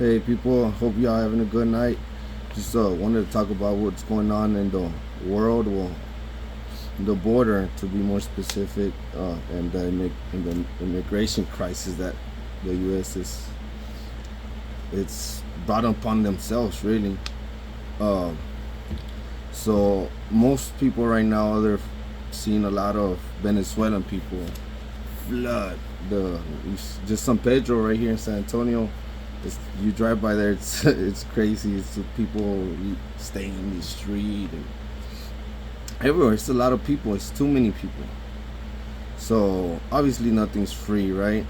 Hey people, hope y'all having a good night. Just wanted to talk about what's going on in the world, well, the border to be more specific, and the immigration crisis that the U.S. is it's brought upon themselves really. Uh, so most people right now they're seeing a lot of Venezuelan people flood the just San Pedro right here in San Antonio. You drive by there, it's it's crazy. It's people staying in the street and everywhere. It's a lot of people. It's too many people. So obviously nothing's free, right?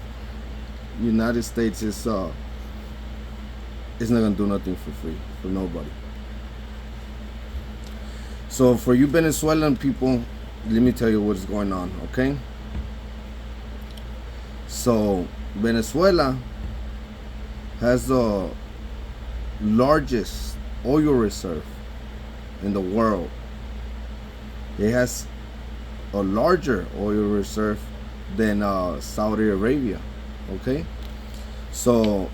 United States is it's not gonna do nothing for free for nobody. So for you Venezuelan people, let me tell you what's going on, okay? So Venezuela has the largest oil reserve in the world. It has a larger oil reserve than Saudi Arabia. Okay, so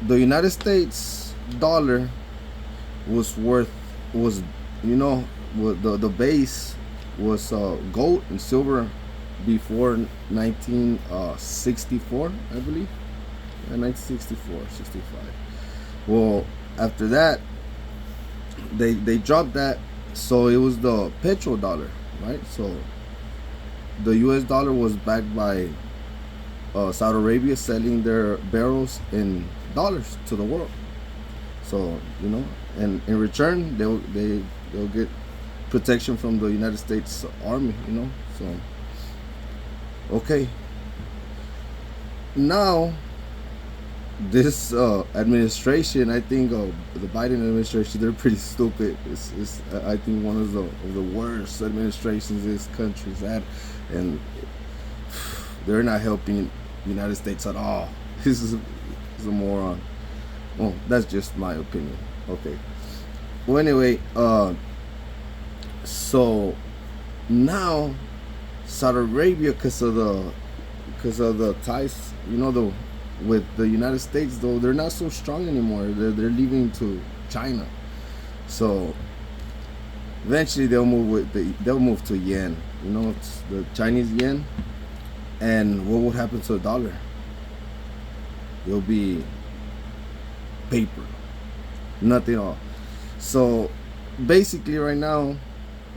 the United States dollar was the base was gold and silver before 1964, I believe. 1964, 65. Well, after that, they dropped that, so it was the petrodollar, right? So the U.S. dollar was backed by Saudi Arabia selling their barrels in dollars to the world. So and in return, they'll get protection from the United States Army. So okay, now this administration, I think the Biden administration, they're pretty stupid. It's I think one of the worst administrations this country's had, and they're not helping the United States at all. This is a moron. Well, that's just my opinion. Okay. Well, anyway, so now Saudi Arabia, because of the ties, with the United States, though they're not so strong anymore. They're leaving to China. So eventually they'll move to yen. It's the Chinese yen. And what would happen to the dollar? It'll be paper, nothing at all. So basically, right now,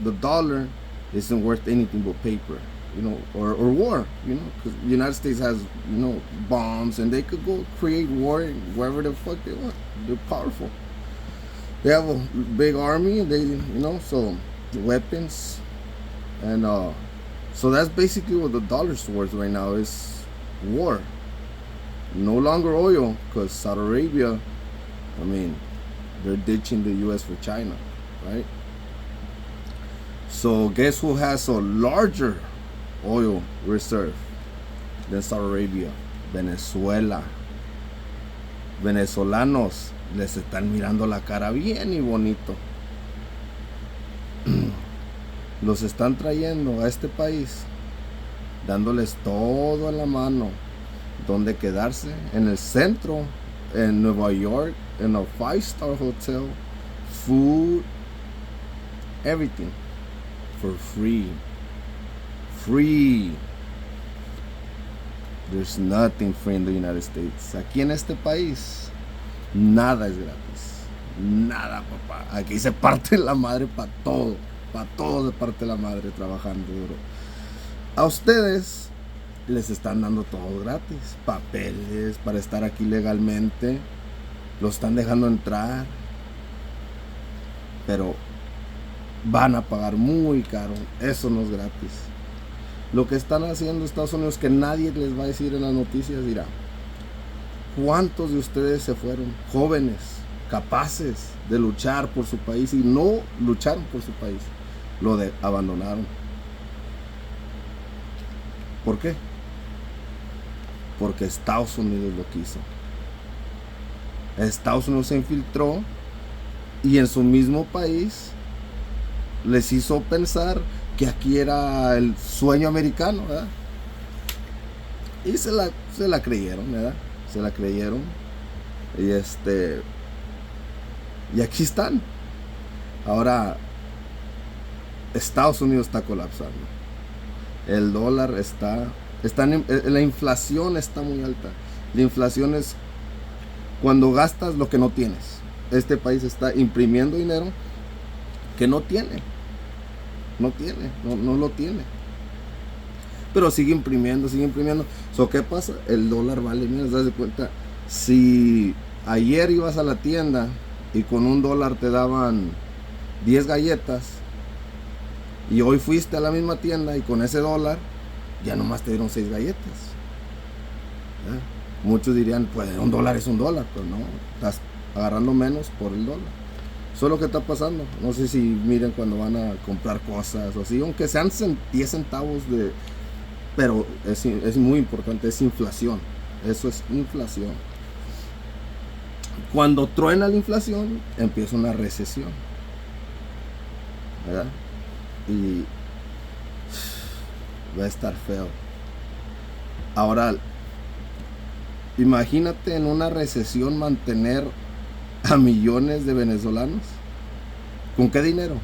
the dollar isn't worth anything but paper. Or war, because the United States has, bombs, and they could go create war wherever the fuck they want. They're powerful. They have a big army, and so weapons, and so that's basically what the dollar's worth right now is war. No longer oil, because Saudi Arabia, they're ditching the U.S. for China, right? So guess who has a larger oil reserve than Saudi Arabia? Venezuela. Venezolanos les están mirando la cara bien y bonito. Los están trayendo a este país, dándoles todo a la mano, donde quedarse en el centro, en Nueva York, in a 5-star hotel, food, everything for free. Free. There's nothing free in the United States. Aquí en este país, nada es gratis. Nada, papá. Aquí se parte la madre para todo. Para todo se parte la madre trabajando duro. A ustedes les están dando todo gratis. Papeles para estar aquí legalmente. Los están dejando entrar. Pero van a pagar muy caro. Eso no es gratis. Lo que están haciendo Estados Unidos, que nadie les va a decir en las noticias, dirá, ¿cuántos de ustedes se fueron jóvenes, capaces de luchar por su país y no lucharon por su país? Abandonaron. ¿Por qué? Porque Estados Unidos lo quiso. Estados Unidos se infiltró y en su mismo país les hizo pensar que aquí era el sueño americano, ¿verdad? Y se la creyeron, ¿verdad? Se la creyeron. Y y aquí están. Ahora Estados Unidos está colapsando. El dólar la inflación está muy alta. La inflación es cuando gastas lo que no tienes. Este país está imprimiendo dinero que no tiene. No lo tiene. Pero sigue imprimiendo. ¿Qué pasa? El dólar vale, mira, ¿te das cuenta? Si ayer ibas a la tienda y con $1 te daban 10 galletas, y hoy fuiste a la misma tienda y con ese dólar ya nomás te dieron 6 galletas. ¿Ya? Muchos dirían, pues $1 es $1, pero no, estás agarrando menos por el dólar. Eso es lo que está pasando. No sé si miren cuando van a comprar cosas o así, aunque sean 10 centavos pero es muy importante, es inflación. Eso es inflación. Cuando truena la inflación, empieza una recesión, ¿verdad? Y va a estar feo. Ahora, imagínate en una recesión mantener a millones de venezolanos. ¿Con qué dinero?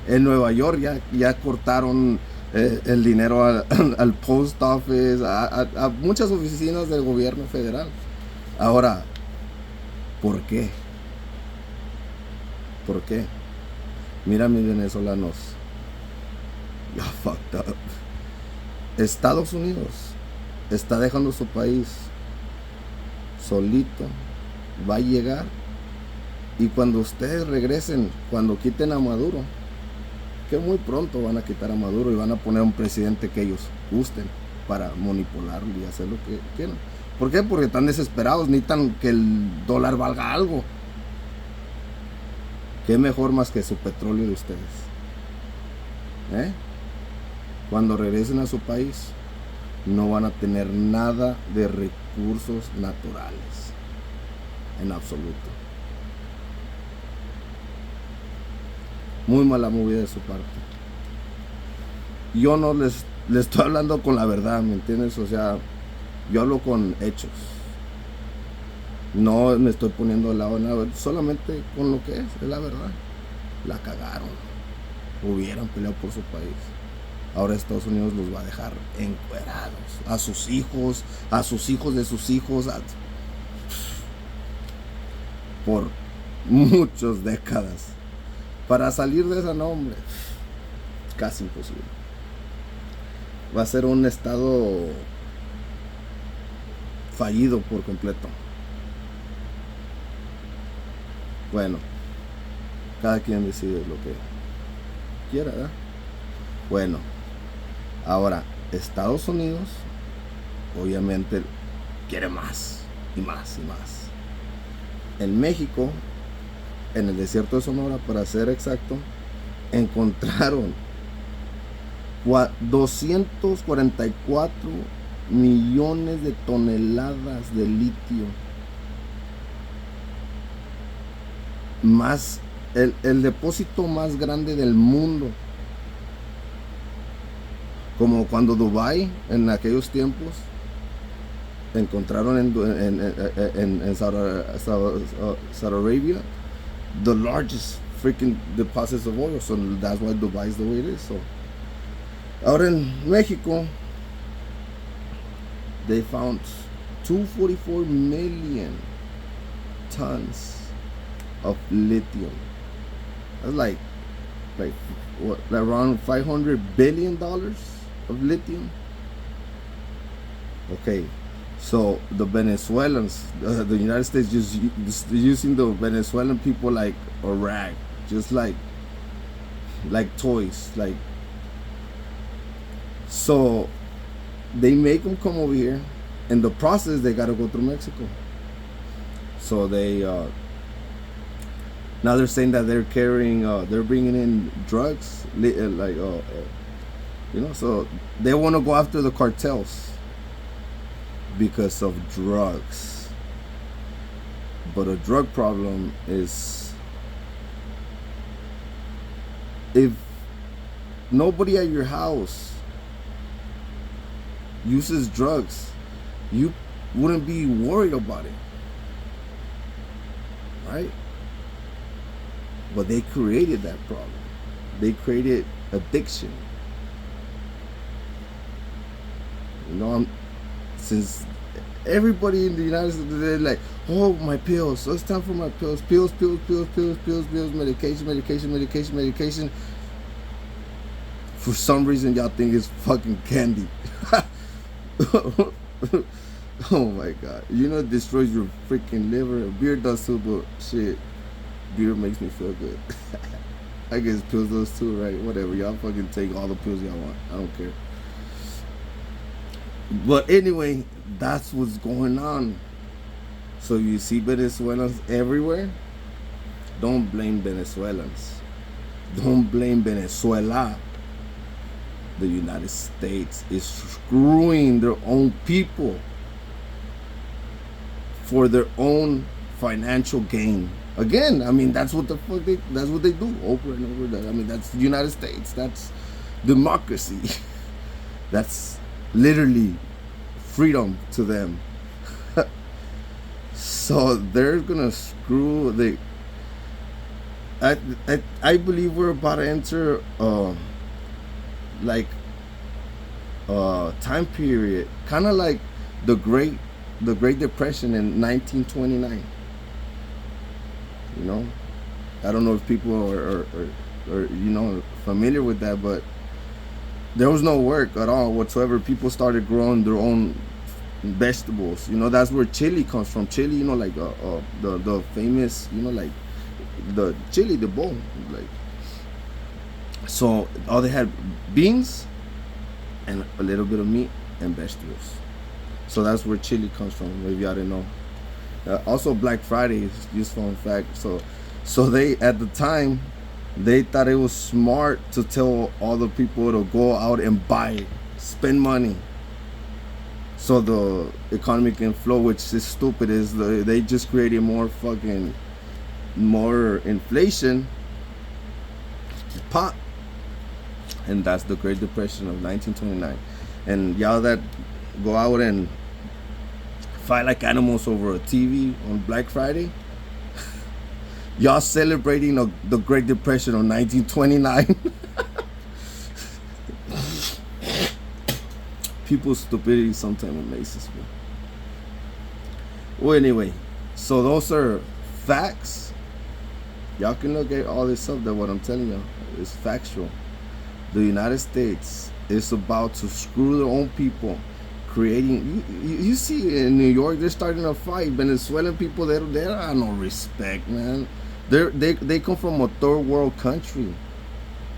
En Nueva York ya cortaron el dinero al post office, a muchas oficinas del gobierno federal. Ahora, ¿por qué? ¿Por qué? Mira, mis venezolanos, ya fucked up. Estados Unidos está dejando su país solito. Va a llegar, y cuando ustedes regresen, cuando quiten a Maduro, que muy pronto van a quitar a Maduro y van a poner a un presidente que ellos gusten para manipularlo y hacer lo que quieran. ¿Por qué? Porque están desesperados, necesitan que el dólar valga algo. ¿Qué mejor más que su petróleo de ustedes? Cuando regresen a su país, no van a tener nada de recursos naturales, en absoluto. Muy mala movida de su parte. Yo no les estoy hablando con la verdad, ¿me entiendes? O sea, yo hablo con hechos. No me estoy poniendo al lado de nada, solamente con lo que es la verdad. La cagaron. Hubieran peleado por su país. Ahora Estados Unidos los va a dejar encuerados. A sus hijos de sus hijos. Por muchas décadas. Para salir de ese nombre, casi imposible. Va a ser un estado fallido por completo. Bueno, cada quien decide lo que quiera, ¿verdad? Bueno, ahora Estados Unidos obviamente quiere más y más y más. En México, en el desierto de Sonora, para ser exacto, encontraron 244 millones de toneladas de litio. Más el depósito más grande del mundo. Como cuando Dubai en aquellos tiempos encontraron en Saudi Arabia the largest freaking deposits of oil. So that's why Dubai is the way it is. So ahora en México, they found 244 million tons of lithium. That's like what, around $500 billion of lithium. Okay, so the Venezuelans, the United States just using the Venezuelan people like a rag, just like toys, like. So they make them come over here. In the process, they gotta go through Mexico. So they now they're saying that they're carrying, they're bringing in drugs, so they want to go after the cartels because of drugs. But a drug problem is if nobody at your house uses drugs, you wouldn't be worried about it, right? But they created that problem. They created addiction. You know, since everybody in the United States, they're like, oh, my pills. So it's time for my pills. Pills, pills, pills, pills, pills, pills, medication, medication, medication, medication. For some reason, y'all think it's fucking candy. Oh my god. You know, it destroys your freaking liver. Beer does too, but shit, beer makes me feel good. I guess pills does too, right? Whatever. Y'all fucking take all the pills y'all want. I don't care. But anyway, that's what's going on. So you see Venezuelans everywhere. Don't blame Venezuelans. Don't blame Venezuela. The United States is screwing their own people for their own financial gain. Again, I mean, that's what the fuck that's what they do over and over. That I mean, that's the United States. That's democracy. That's literally freedom to them. So they're gonna screw the. I believe we're about to enter like time period, kind of like the Great Depression in 1929. You know, I don't know if people are you know, familiar with that, but there was no work at all whatsoever. People started growing their own vegetables. You know, that's where chili comes from. Chili, you know, like the famous, you know, like the chili, the bowl, like. So all they had beans and a little bit of meat and vegetables. So that's where chili comes from. Maybe y'all didn't know. Also, Black Friday is just fun fact. So they, at the time, they thought it was smart to tell all the people to go out and buy, spend money, so the economy can flow. Which is stupid. They just created more inflation, pot, and that's the Great Depression of 1929. And y'all that go out and fight like animals over a TV on Black Friday, y'all celebrating the Great Depression of 1929. People's stupidity sometimes amazes me. Well, anyway, so those are facts. Y'all can look at all this up that what I'm telling you is factual. The United States is about to screw their own people, creating. You see in New York, they're starting a fight. Venezuelan people, they don't have no respect, man. They come from a third world country,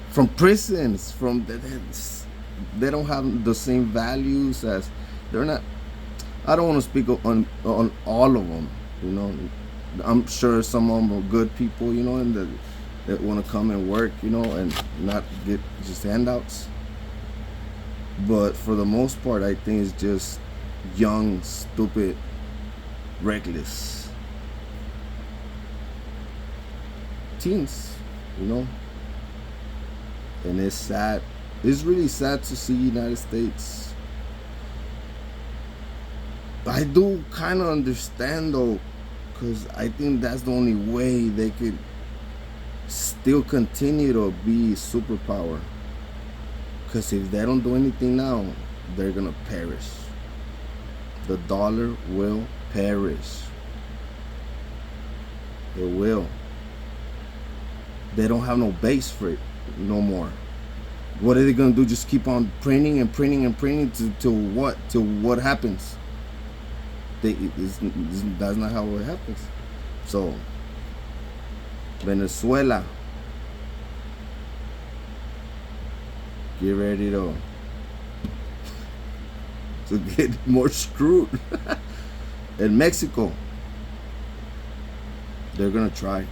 from prisons, they don't have the same values as. They're not. I don't want to speak on all of them. You know, I'm sure some of them are good people. You know, and that want to come and work. You know, and not get just handouts. But for the most part, I think it's just young, stupid, reckless teens, you know. And it's sad. It's really sad to see United States. I do kind of understand though, because I think that's the only way they could still continue to be superpower. Because if they don't do anything now, they're gonna perish. The dollar will perish. It will. They don't have no base for it no more. What are they gonna do? Just keep on printing and printing and printing to what? To what happens? That's not how it happens. So Venezuela, get ready to get more screwed. And Mexico, they're gonna try.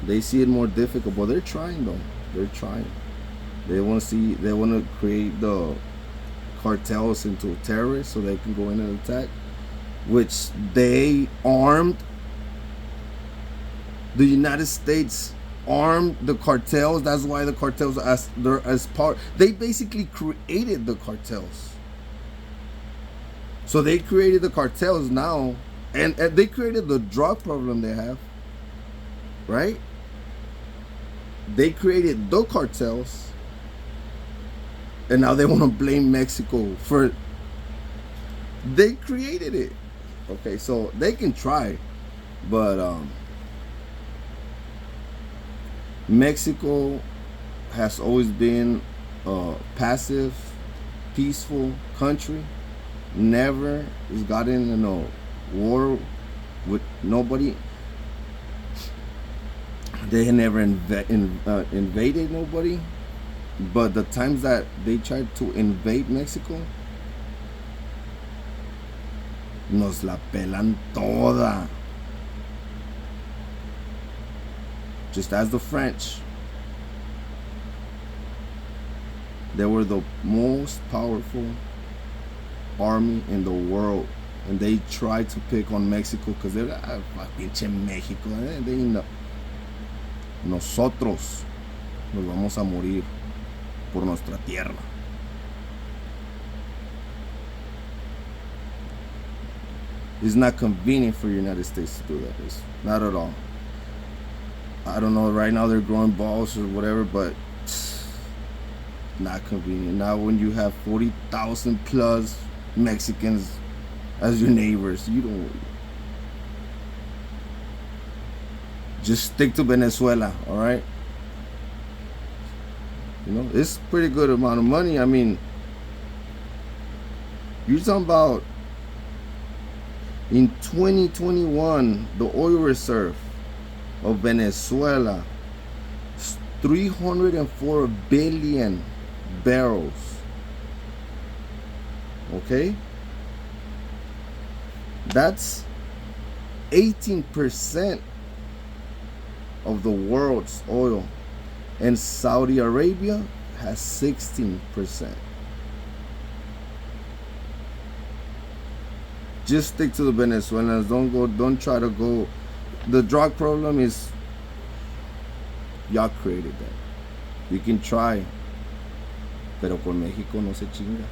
They see it more difficult, but they're trying though. They're trying. They want to create the cartels into terrorists so they can go in and attack, which they armed. The United States armed the cartels. That's why the cartels they're as part. They basically created the cartels. So they created the cartels now, and they created the drug problem they have, right? They created the cartels, and now they want to blame Mexico for. They created it. Okay, so they can try, but Mexico has always been a passive, peaceful country. Never has gotten in a war with nobody. They had never invaded nobody. But the times that they tried to invade Mexico, nos la pelan toda. Just as the French. They were the most powerful army in the world. And they tried to pick on Mexico because they're like, pinche México. They know. Nosotros nos vamos a morir por nuestra tierra. It's not convenient for the United States to do that. It's not at all. I don't know, right now they're growing balls or whatever, but not convenient. Now when you have 40,000 plus Mexicans as your neighbors, you don't. Just stick to Venezuela, all right? You know, it's pretty good amount of money. I mean, you're talking about in 2021, the oil reserve of Venezuela is 304 billion barrels. Okay? That's 18% of the world's oil. And Saudi Arabia has 16%. Just stick to the Venezuelans. Don't try to go. The drug problem is y'all created that. You can try, pero con México no se chinga.